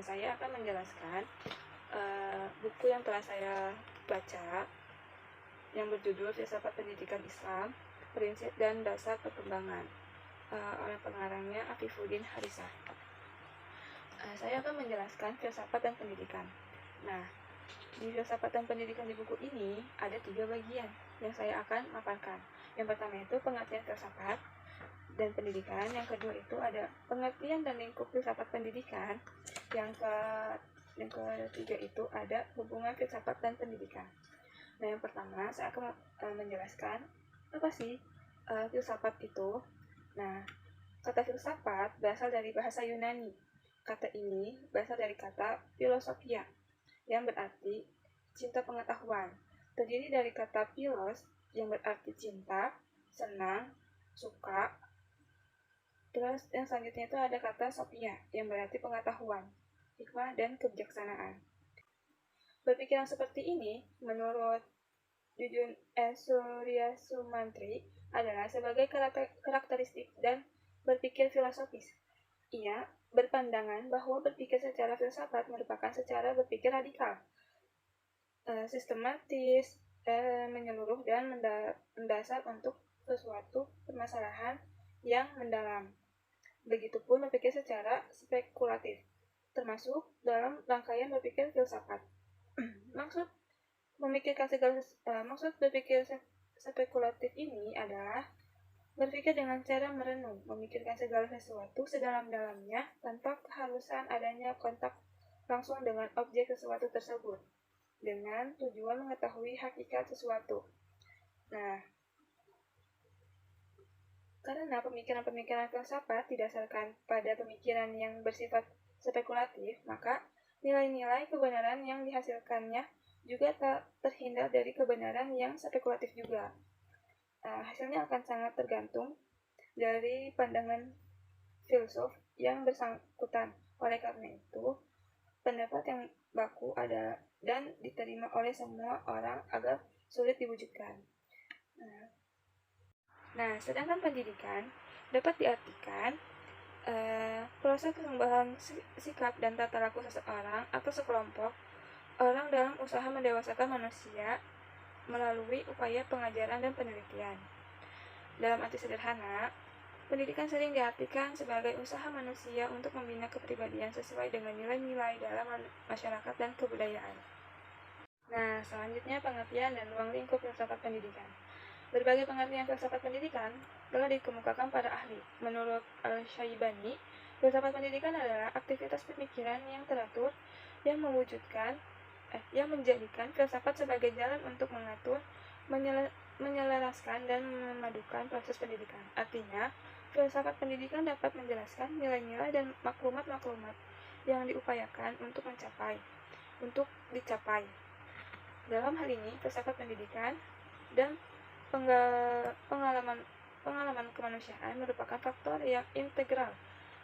saya akan menjelaskan buku yang telah saya baca yang berjudul Filsafat Pendidikan Islam, Prinsip dan Dasar Perkembangan oleh pengarangnya Afifuddin Harisa. Saya akan menjelaskan filsafat dan pendidikan. Nah, di filsafat dan pendidikan di buku ini ada 3 bagian yang saya akan paparkan. Yang pertama itu pengertian filsafat dan pendidikan. Yang kedua itu ada pengertian dan lingkup filsafat pendidikan. Yang ketiga itu ada hubungan filsafat dan pendidikan. Nah, yang pertama saya akan menjelaskan apa sih filsafat itu. Nah, kata filsafat berasal dari bahasa Yunani. Kata ini berasal dari kata filosofia yang berarti cinta pengetahuan. Terdiri dari kata philos yang berarti cinta, senang, suka. Terus yang selanjutnya itu ada kata sophia yang berarti pengetahuan, hikmah, dan kebijaksanaan. Berpikiran seperti ini, menurut Jujun Surya Sumantri, adalah sebagai karakteristik dan berpikir filosofis. Ia berpandangan bahwa berpikir secara filsafat merupakan secara berpikir radikal, sistematis, menyeluruh, dan mendasar untuk sesuatu permasalahan yang mendalam. Begitupun berpikir secara spekulatif, termasuk dalam rangkaian berpikir filsafat. Maksud berpikir spekulatif ini adalah berpikir dengan cara merenung, memikirkan segala sesuatu sedalam-dalamnya tanpa keharusan adanya kontak langsung dengan objek sesuatu tersebut, dengan tujuan mengetahui hakikat sesuatu. Nah, karena pemikiran-pemikiran filsafat didasarkan pada pemikiran yang bersifat spekulatif, maka nilai-nilai kebenaran yang dihasilkannya juga tak terhindar dari kebenaran yang spekulatif juga. Hasilnya akan sangat tergantung dari pandangan filsuf yang bersangkutan. Oleh karena itu, pendapat yang baku ada dan diterima oleh semua orang agak sulit diwujudkan. Nah, sedangkan pendidikan dapat diartikan proses pengembangan sikap dan tata laku seseorang atau sekelompok orang dalam usaha mendewasakan manusia melalui upaya pengajaran dan penelitian. Dalam arti sederhana, pendidikan sering diartikan sebagai usaha manusia untuk membina kepribadian sesuai dengan nilai-nilai dalam masyarakat dan kebudayaan. Nah, selanjutnya pengertian dan ruang lingkup filsafat pendidikan. Berbagai pengertian filsafat pendidikan telah dikemukakan para ahli. Menurut Al-Syaibani, filsafat pendidikan adalah aktivitas pemikiran yang teratur yang menjadikan filsafat sebagai jalan untuk mengatur, menyelaraskan, dan memadukan proses pendidikan. Artinya, filsafat pendidikan dapat menjelaskan nilai-nilai dan maklumat-maklumat yang diupayakan untuk dicapai. Dalam hal ini, filsafat pendidikan dan pengalaman kemanusiaan merupakan faktor yang integral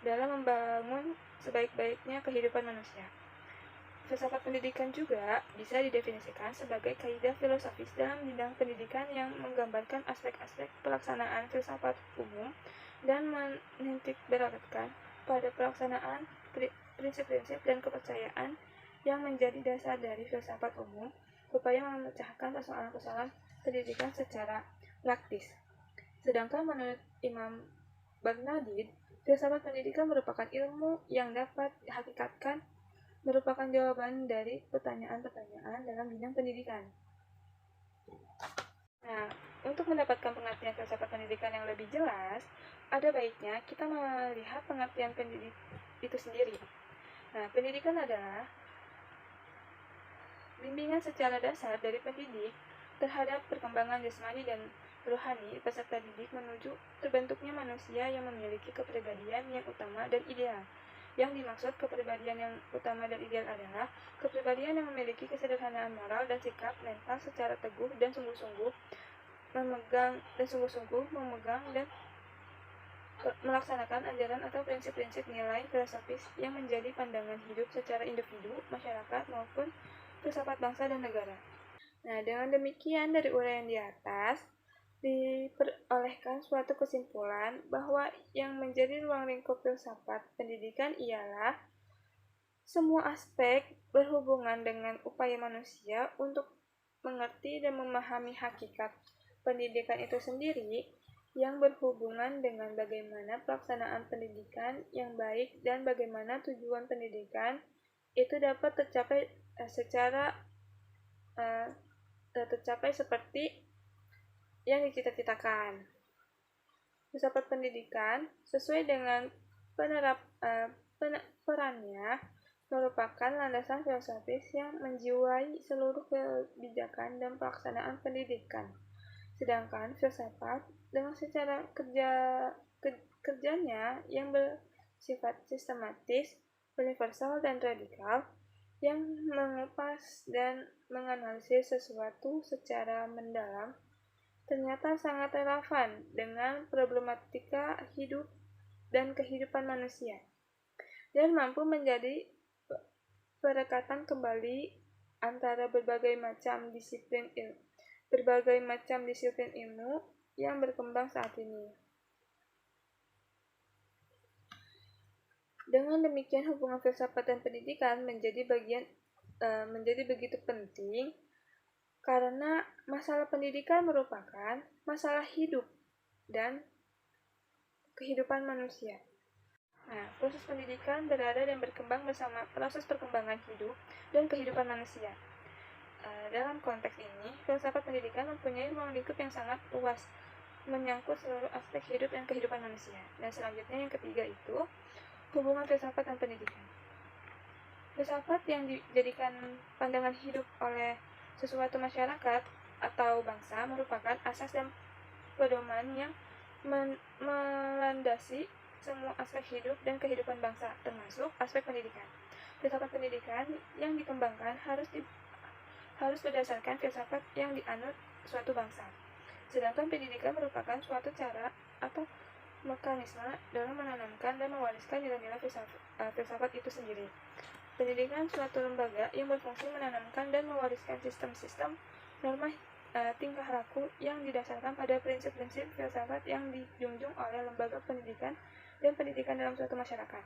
dalam membangun sebaik-baiknya kehidupan manusia. Filsafat pendidikan juga bisa didefinisikan sebagai kaidah filosofis dalam bidang pendidikan yang menggambarkan aspek-aspek pelaksanaan filsafat umum dan menitikberatkan pada pelaksanaan prinsip-prinsip dan kepercayaan yang menjadi dasar dari filsafat umum, upaya memecahkan persoalan-persoalan pendidikan secara praktis. Sedangkan menurut Imam Bernardin, filsafat pendidikan merupakan ilmu yang dapat dihakikatkan, merupakan jawaban dari pertanyaan-pertanyaan dalam bidang pendidikan. Nah, untuk mendapatkan pengertian filsafat pendidikan yang lebih jelas, ada baiknya kita melihat pengertian pendidik itu sendiri. Nah, pendidikan adalah bimbingan secara dasar dari pendidik terhadap perkembangan jasmani dan rohani peserta didik menuju terbentuknya manusia yang memiliki kepribadian yang utama dan ideal. Yang dimaksud kepribadian yang utama dan ideal adalah kepribadian yang memiliki kesederhanaan moral dan sikap mental secara teguh dan sungguh-sungguh memegang dan melaksanakan ajaran atau prinsip-prinsip nilai filosofis yang menjadi pandangan hidup secara individu, masyarakat, maupun filsafat bangsa dan negara. Nah, dengan demikian dari uraian di atas, diperolehkan suatu kesimpulan bahwa yang menjadi ruang lingkup filsafat pendidikan ialah Semua aspek berhubungan dengan upaya manusia untuk mengerti dan memahami hakikat pendidikan itu sendiri, yang berhubungan dengan bagaimana pelaksanaan pendidikan yang baik dan bagaimana tujuan pendidikan itu dapat tercapai seperti yang dicita-citakan. Filsafat pendidikan sesuai dengan perannya merupakan landasan filosofis yang menjiwai seluruh kebijakan dan pelaksanaan pendidikan. Sedangkan filsafat dengan secara kerjanya yang bersifat sistematis, universal, dan radikal, yang mengupas dan menganalisis sesuatu secara mendalam, ternyata sangat relevan dengan problematika hidup dan kehidupan manusia, dan mampu menjadi perekatan kembali antara berbagai macam disiplin ilmu yang berkembang saat ini. Dengan demikian, hubungan filsafat dan pendidikan menjadi begitu penting karena masalah pendidikan merupakan masalah hidup dan kehidupan manusia. Nah, proses pendidikan berada dan berkembang bersama proses perkembangan hidup dan kehidupan manusia. Dalam konteks ini, filsafat pendidikan mempunyai ruang lingkup yang sangat luas, menyangkut seluruh aspek hidup dan kehidupan manusia. Dan selanjutnya yang ketiga itu, hubungan filsafat dan pendidikan. Filsafat yang dijadikan pandangan hidup oleh sesuatu masyarakat atau bangsa merupakan asas dan pedoman yang melandasi semua aspek hidup dan kehidupan bangsa, termasuk aspek pendidikan. Filsafat pendidikan yang dikembangkan harus berdasarkan filsafat yang dianut suatu bangsa. Sedangkan pendidikan merupakan suatu cara atau mekanisme dalam menanamkan dan mewariskan nilai-nilai filsafat itu sendiri. Pendidikan suatu lembaga yang berfungsi menanamkan dan mewariskan sistem-sistem norma tingkah laku yang didasarkan pada prinsip-prinsip filsafat yang dijunjung oleh lembaga pendidikan dan pendidikan dalam suatu masyarakat.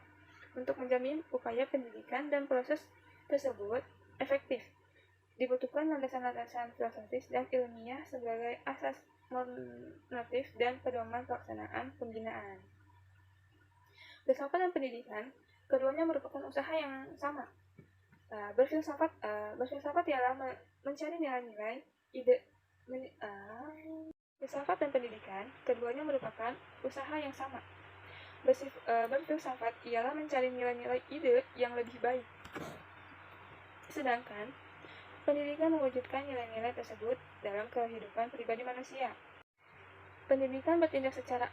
Untuk menjamin upaya pendidikan dan proses tersebut efektif, dibutuhkan landasan-landasan filosofis dan ilmiah sebagai asas normatif dan pedoman pelaksanaan pembinaan. Filsafat dan pendidikan keduanya merupakan usaha yang sama. Berfilsafat ialah mencari nilai-nilai filsafat dan pendidikan keduanya merupakan usaha yang sama. Berfilsafat ialah mencari nilai-nilai ide yang lebih baik. Sedangkan pendidikan mewujudkan nilai-nilai tersebut dalam kehidupan pribadi manusia. Pendidikan bertindak secara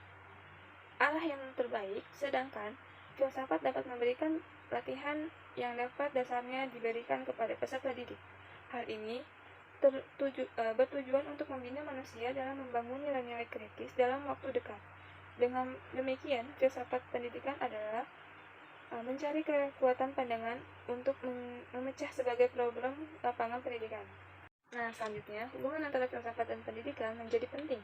arah yang terbaik, sedangkan filsafat dapat memberikan latihan yang dapat dasarnya diberikan kepada peserta didik. Hal ini bertujuan untuk membina manusia dalam membangun nilai-nilai kritis dalam waktu dekat. Dengan demikian, filsafat pendidikan adalah mencari kekuatan pandangan untuk memecah sebagai problem lapangan pendidikan. Nah, selanjutnya, hubungan antara filsafat dan pendidikan menjadi penting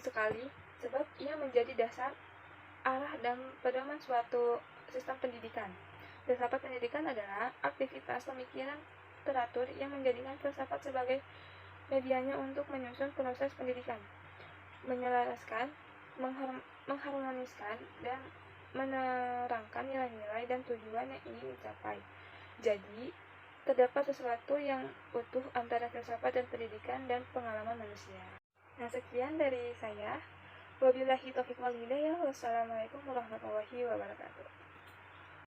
sekali sebab ia menjadi dasar, arah, dan pedoman suatu sistem pendidikan. Filsafat pendidikan adalah aktivitas pemikiran teratur yang menjadikan filsafat sebagai medianya untuk menyusun proses pendidikan, menyelaraskan, mengharmoniskan, dan menerangkan nilai-nilai dan tujuan yang ingin dicapai. Jadi, terdapat sesuatu yang utuh antara filsafat dan pendidikan dan pengalaman manusia. Nah, sekian dari saya. Wabillahi taufiq wal hidayah. Wassalamualaikum warahmatullahi wabarakatuh.